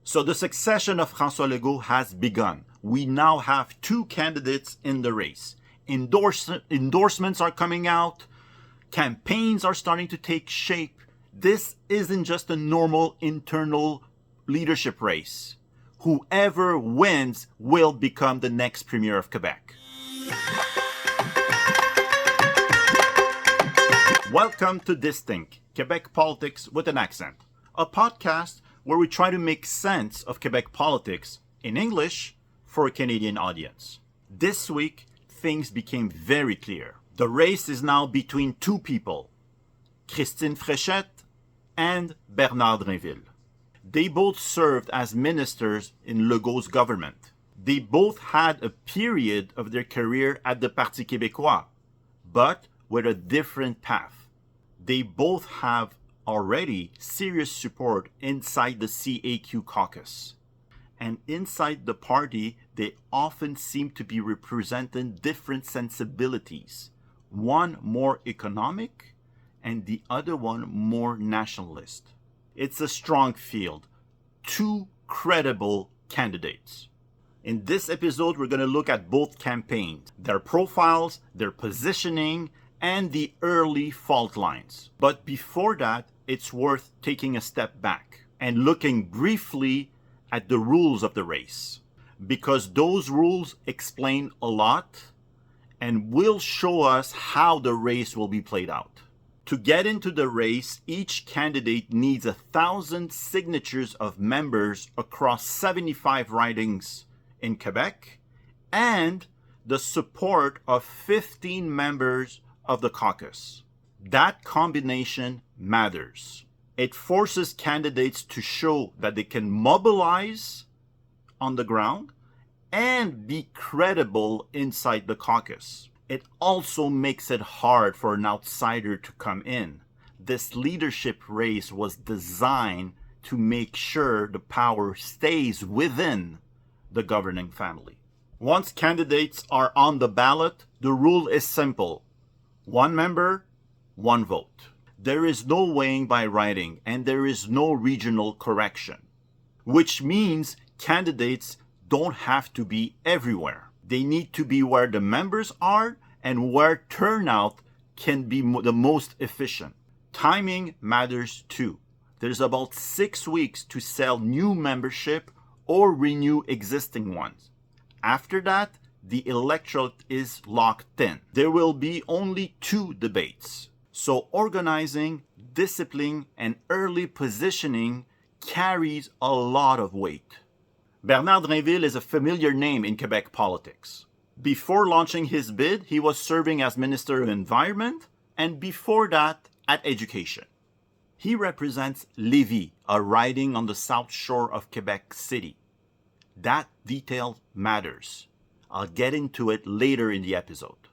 So the succession of François Legault has begun. We now have two candidates in the race. Endorsements are coming out. Campaigns are starting to take shape. This isn't just a normal internal leadership race. Whoever wins will become the next premier of Quebec. Welcome to Distinct, Quebec Politics with an Accent, a podcast where we try to make sense of Quebec politics in English for a Canadian audience. This week, things became very clear. The race is now between two people, Christine Frechette and Bernard Drainville. They both served as ministers in Legault's government. They both had a period of their career at the Parti Québécois, but with a different path. They both have already serious support inside the CAQ caucus. And inside the party, they often seem to be representing different sensibilities. One more economic and the other one more nationalist. It's a strong field. Two credible candidates. In this episode, we're going to look at both campaigns, their profiles, their positioning, and the early fault lines. But before that, it's worth taking a step back and looking briefly at the rules of the race, because those rules explain a lot and will show us how the race will be played out. To get into the race, each candidate needs 1,000 signatures of members across 75 ridings in Quebec and the support of 15 members of the caucus. That combination matters. It forces candidates to show that they can mobilize on the ground and be credible inside the caucus. It also makes it hard for an outsider to come in. This leadership race was designed to make sure the power stays within the governing family. Once candidates are on the ballot, the rule is simple. One member, one vote. There is no weighing by writing and there is no regional correction, which means candidates don't have to be everywhere. They need to be where the members are and where turnout can be the most efficient. Timing matters too. There's about 6 weeks to sell new membership or renew existing ones. After that, the electorate is locked in. There will be only 2 debates. So organizing, discipline, and early positioning carries a lot of weight. Bernard Drainville is a familiar name in Quebec politics. Before launching his bid, he was serving as Minister of Environment, and before that, at Education. He represents Lévis, a riding on the south shore of Quebec City. That detail matters. I'll get into it later in the episode.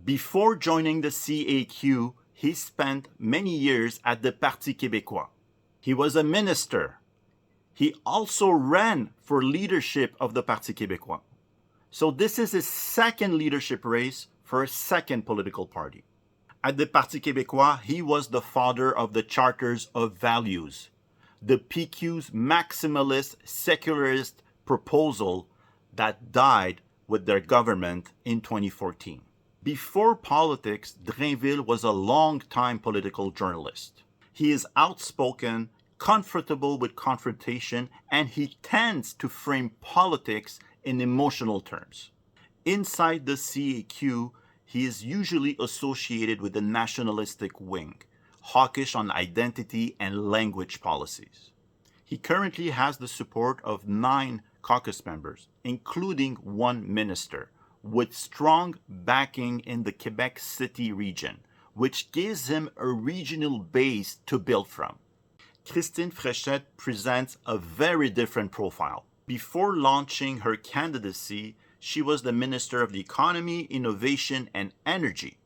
Before joining the CAQ, he spent many years at the Parti Québécois. He was a minister. He also ran for leadership of the Parti Québécois. So this is his second leadership race for a second political party. At the Parti Québécois, he was the father of the Charters of Values, the PQ's maximalist secularist proposal that died with their government in 2014. Before politics, Drainville was a long-time political journalist. He is outspoken, comfortable with confrontation, and he tends to frame politics in emotional terms. Inside the CAQ, he is usually associated with the nationalistic wing, hawkish on identity and language policies. He currently has the support of 9 caucus members, including 1 minister, with strong backing in the Quebec City region, which gives him a regional base to build from. Christine Frechette presents a very different profile. Before launching her candidacy, she was the Minister of the Economy, Innovation, and Energy.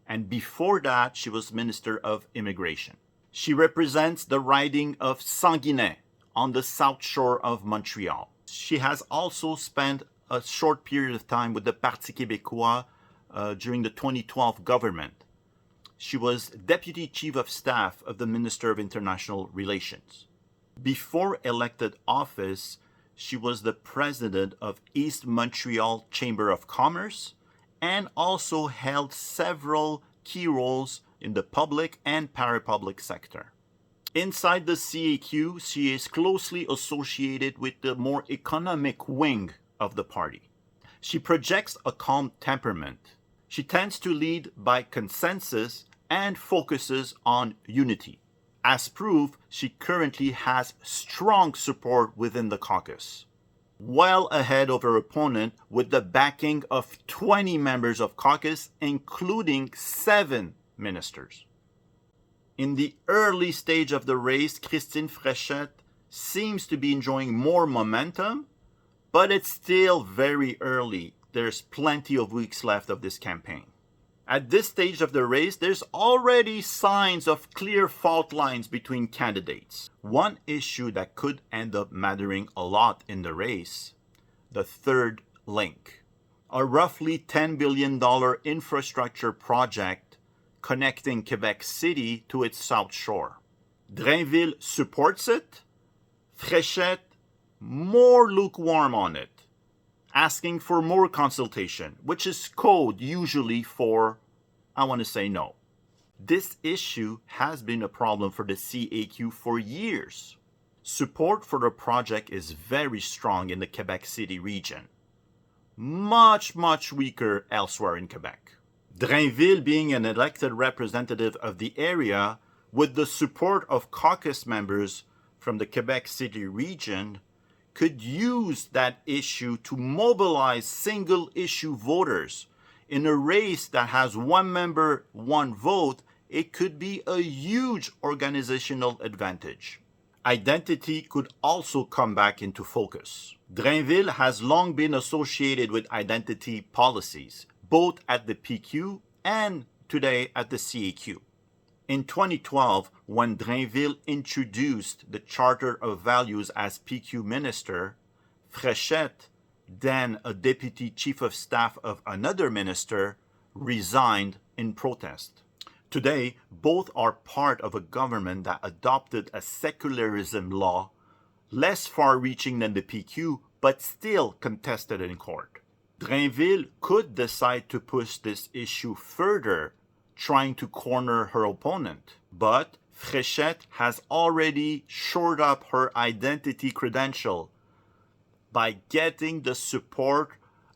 And before that, she was Minister of Immigration. She represents the riding of Sanguinet on the south shore of Montreal. She has also spent a short period of time with the Parti Québécois during the 2012 government. She was Deputy Chief of Staff of the Minister of International Relations. Before elected office, she was the president of East Montreal Chamber of Commerce and also held several key roles in the public and parapublic sector. Inside the CAQ, she is closely associated with the more economic wing of the party. She projects a calm temperament. She tends to lead by consensus and focuses on unity. As proof, she currently has strong support within the caucus, well ahead of her opponent with the backing of 20 members of caucus, including 7 ministers. In the early stage of the race, Christine Frechette seems to be enjoying more momentum, but it's still very early. There's plenty of weeks left of this campaign. At this stage of the race, there's already signs of clear fault lines between candidates. One issue that could end up mattering a lot in the race, the third link, a roughly $10 billion infrastructure project connecting Quebec City to its south shore. Drainville supports it, Frechette more lukewarm on it, asking for more consultation, which is code usually for, I want to say no. This issue has been a problem for the CAQ for years. Support for the project is very strong in the Quebec City region, much weaker elsewhere in Quebec. Drainville, being an elected representative of the area, with the support of caucus members from the Quebec City region, could use that issue to mobilize single-issue voters. In a race that has one member, one vote, it could be a huge organizational advantage. Identity could also come back into focus. Drainville has long been associated with identity policies, both at the PQ and today at the CAQ. In 2012, when Drainville introduced the Charter of Values as PQ minister, Frechette, then a deputy chief of staff of another minister, resigned in protest. Today, both are part of a government that adopted a secularism law, less far-reaching than the PQ, but still contested in court. Drainville could decide to push this issue further, trying to corner her opponent. But Frechette has already shored up her identity credential by getting the support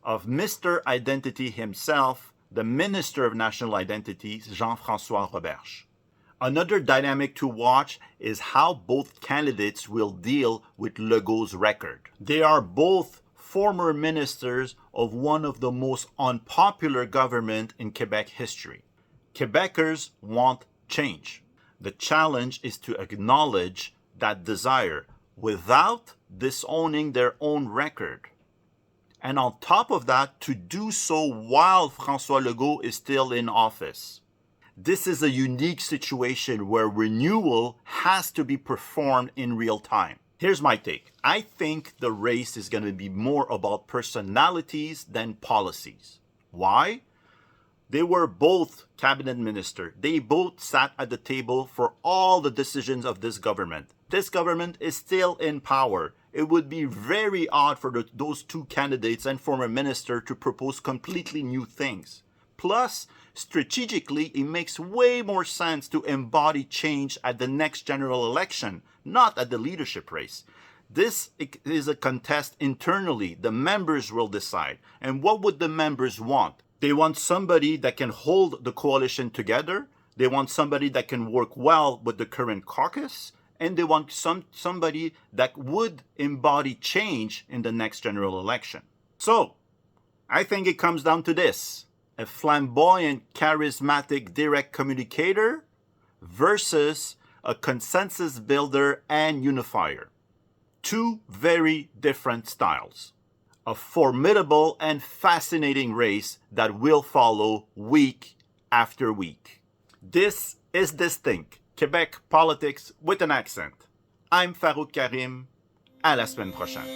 of Mr. Identity himself, the Minister of National Identity, Jean-François Roberge. Another dynamic to watch is how both candidates will deal with Legault's record. They are both former ministers of one of the most unpopular governments in Quebec history. Quebecers want change. The challenge is to acknowledge that desire without disowning their own record. And on top of that, to do so while François Legault is still in office. This is a unique situation where renewal has to be performed in real time. Here's my take. I think the race is going to be more about personalities than policies. Why? They were both cabinet ministers. They both sat at the table for all the decisions of this government. This government is still in power. It would be very odd for those two candidates and former minister to propose completely new things. Plus, strategically, it makes way more sense to embody change at the next general election, not at the leadership race. This is a contest internally. The members will decide. And what would the members want? They want somebody that can hold the coalition together. They want somebody that can work well with the current caucus. And they want somebody that would embody change in the next general election. So, I think it comes down to this. A flamboyant, charismatic, direct communicator versus a consensus builder and unifier. Two very different styles. A formidable and fascinating race that will follow week after week. This is Distinct, Quebec politics with an accent. I'm Farouk Karim. À la semaine prochaine.